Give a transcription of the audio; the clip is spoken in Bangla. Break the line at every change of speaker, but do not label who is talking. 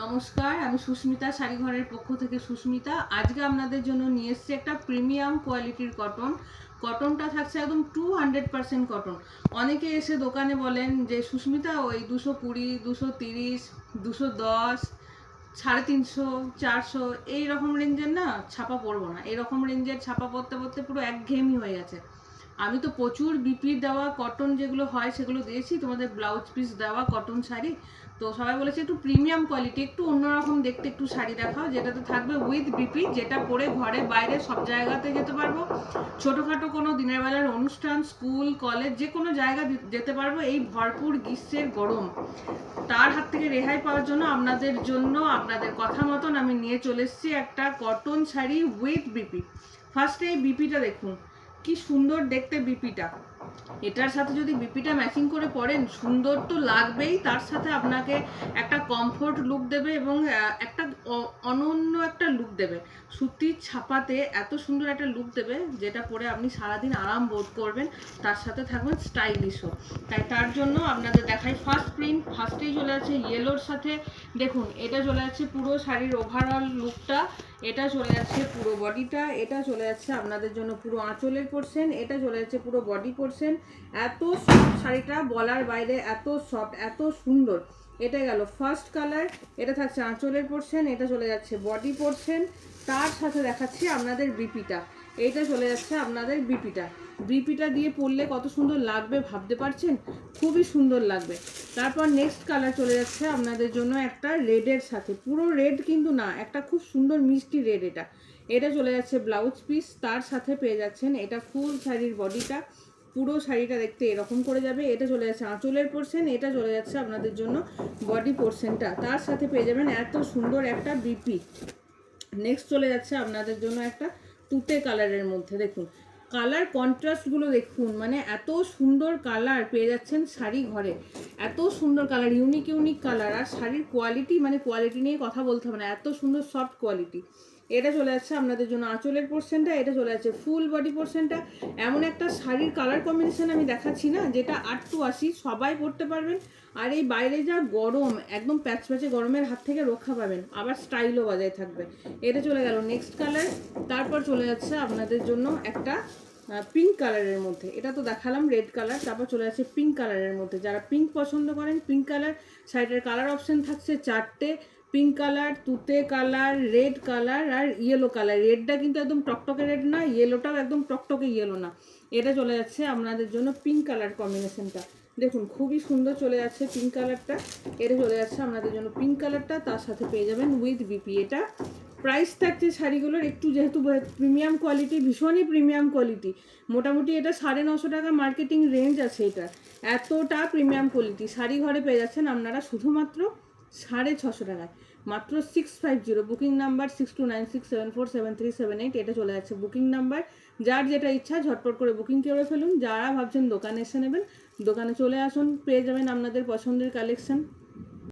নমস্কার, আমি সুস্মিতা, শাড়িঘরের পক্ষ থেকে সুস্মিতা। আজকে আপনাদের জন্য নিয়ে এসেছি একটা প্রিমিয়াম কোয়ালিটির কটন। কটনটা থাকছে একদম 200% কটন। অনেকে এসে দোকানে বলেন যে সুস্মিতা ওই 220, 230, 210, 350, 400 এই রকম রেঞ্জের না ছাপা পরবো না। এরকম রেঞ্জের ছাপা পরতে পরতে পুরো একঘেয়েমি হয়ে গেছে। আমি তো প্রচুর বিপি দেওয়া কটন যেগুলো হয় সেগুলো দিয়েছি, তোমাদের ব্লাউজ পিস দেওয়া কটন শাড়ি। তো সবাই বলেছে একটু প্রিমিয়াম কোয়ালিটি, একটু অন্যরকম দেখতে একটু শাড়ি দেখাও যেটাতে থাকবে উইথ বিপি, যেটা পরে ঘরে বাইরে সব জায়গাতে যেতে পারবো। ছোটোখাটো কোনো দিনের বেলার অনুষ্ঠান, স্কুল, কলেজ, যে কোনো জায়গা যেতে পারবো এই ভরপুর গ্রীষ্মের গরম। তার হাত থেকে রেহাই পাওয়ার জন্য আপনাদের কথা মতন আমি নিয়ে চলে এসেছি একটা কটন শাড়ি উইথ বিপি। ফার্স্টে এই বিপিটা দেখুন, কি সুন্দর দেখতে বিপিটা। এটার সাথে যদি বিপিটা ম্যাচিং করে পরেন সুন্দর তো লাগবেই, তার সাথে আপনাকে একটা কমফোর্ট লুক দেবে এবং একটা অনন্য একটা লুক দেবে। সুতির ছাপাতে এত সুন্দর একটা লুক দেবে যেটা পরে আপনি সারাদিন আরাম বোধ করবেন, তার সাথে থাকবেন স্টাইলিশও। তার জন্য আপনাদের দেখাই ফার্স্ট প্রিন্ট। ফার্স্টেই চলে যাচ্ছে ইয়েলোর সাথে, দেখুন এটা চলে যাচ্ছে পুরো শাড়ির ওভারঅল লুকটা। এটা চলে যাচ্ছে পুরো বডিটা, এটা চলে যাচ্ছে আপনাদের জন্য পুরো আঁচলের পোর্শন, এটা চলে যাচ্ছে পুরো বডি পোর্শন। এত সফট শাড়িটা বলার বাইরে, এত সফট, এত সুন্দর। এটা গেল ফার্স্ট কালার, এটা থাকছে আঁচলের পোর্শন, এটা চলে যাচ্ছে বডি পোর্শন। তার সাথে দেখাচ্ছি আপনাদের বিপিটা, এইটা চলে যাচ্ছে আপনাদের বিপিটা। বিপিটা দিয়ে পরলে কত সুন্দর লাগবে ভাবতে পারছেন, খুবই সুন্দর লাগবে। তারপর নেক্সট কালার চলে যাচ্ছে আপনাদের জন্য একটা রেডের সাথে, পুরো রেড কিন্তু না, একটা খুব সুন্দর মিষ্টি রেড। এটা এটা চলে যাচ্ছে ব্লাউজ পিস, তার সাথে পেয়ে যাচ্ছেন এটা ফুল শাড়ির বডিটা। পুরো শাড়িটা দেখতে এরকম করে যাবে। এটা চলে যাচ্ছে আঁচলের পোর্শন, এটা চলে যাচ্ছে আপনাদের জন্য বডি পোর্শনটা, তার সাথে পেয়ে যাবেন এত সুন্দর একটা বিপি। নেক্সট চলে যাচ্ছে আপনাদের জন্য একটা তুতে কালারের মধ্যে, দেখুন কালার কন্ট্রাস্টগুলো দেখুন, মানে এত সুন্দর কালার পেয়ে যাচ্ছেন শাড়ি ঘরে। এত সুন্দর কালার, ইউনিক ইউনিক কালার, আর শাড়ির কোয়ালিটি, মানে কোয়ালিটি নিয়ে কথা বলতে হবে না, এত সুন্দর সফট কোয়ালিটি। এটা চলে যাচ্ছে আপনাদের জন্য আঁচলের পোর্শনটা, এটা চলে যাচ্ছে ফুল বডি পোর্শনটা। এমন একটা শাড়ির কালার কম্বিনেশন আমি দেখাচ্ছি না, যেটা 8 to 80 সবাই পরতে পারবেন। আর এই বাইরে যা গরম, একদম প্যাচপ্যাচে গরমের হাত থেকে রক্ষা পাবেন, আবার স্টাইলও বজায় থাকবে। এটা চলে গেল নেক্সট কালার। তারপর চলে যাচ্ছে আপনাদের জন্য একটা পিঙ্ক কালারের মধ্যে, এটা তো দেখালাম রেড কালার, তারপর চলে যাচ্ছে পিঙ্ক কালারের মধ্যে। যারা পিঙ্ক পছন্দ করেন, পিঙ্ক কালার শাড়িটার কালার অপশন থাকছে 4টে। পিঙ্ক কালার, তুতে কালার, রেড কালার আর ইয়েলো কালার। রেডটা কিন্তু একদম টকটকে রেড না, ইয়েলোটাও একদম টকটকে ইয়েলো না। এটা চলে যাচ্ছে আপনাদের জন্য পিঙ্ক কালার কম্বিনেশনটা, দেখুন খুবই সুন্দর চলে যাচ্ছে পিঙ্ক কালারটা। এটা চলে যাচ্ছে আপনাদের জন্য পিঙ্ক কালারটা, তার সাথে পেয়ে যাবেন উইথ বিপি। এটা প্রাইস থাকছে শাড়িগুলোর একটু, যেহেতু প্রিমিয়াম কোয়ালিটি, ভীষণই প্রিমিয়াম কোয়ালিটি, মোটামুটি এটা 950 টাকা মার্কেটিং রেঞ্জ আছে। এটা এতটা প্রিমিয়াম কোয়ালিটি শাড়ি ঘরে পেয়ে যাচ্ছেন আপনারা শুধুমাত্র 650 টাকায়, মাত্র 650। বুকিং নাম্বার 6296747378, এটা চলে যাচ্ছে বুকিং নাম্বার। যার যেটা ইচ্ছা ঝটপট করে বুকিং করে ফেলুন। যারা ভাবছেন দোকানে এসে নেবেন, দোকানে চলে আসুন, পেয়ে যাবেন আপনাদের পছন্দের কালেকশন।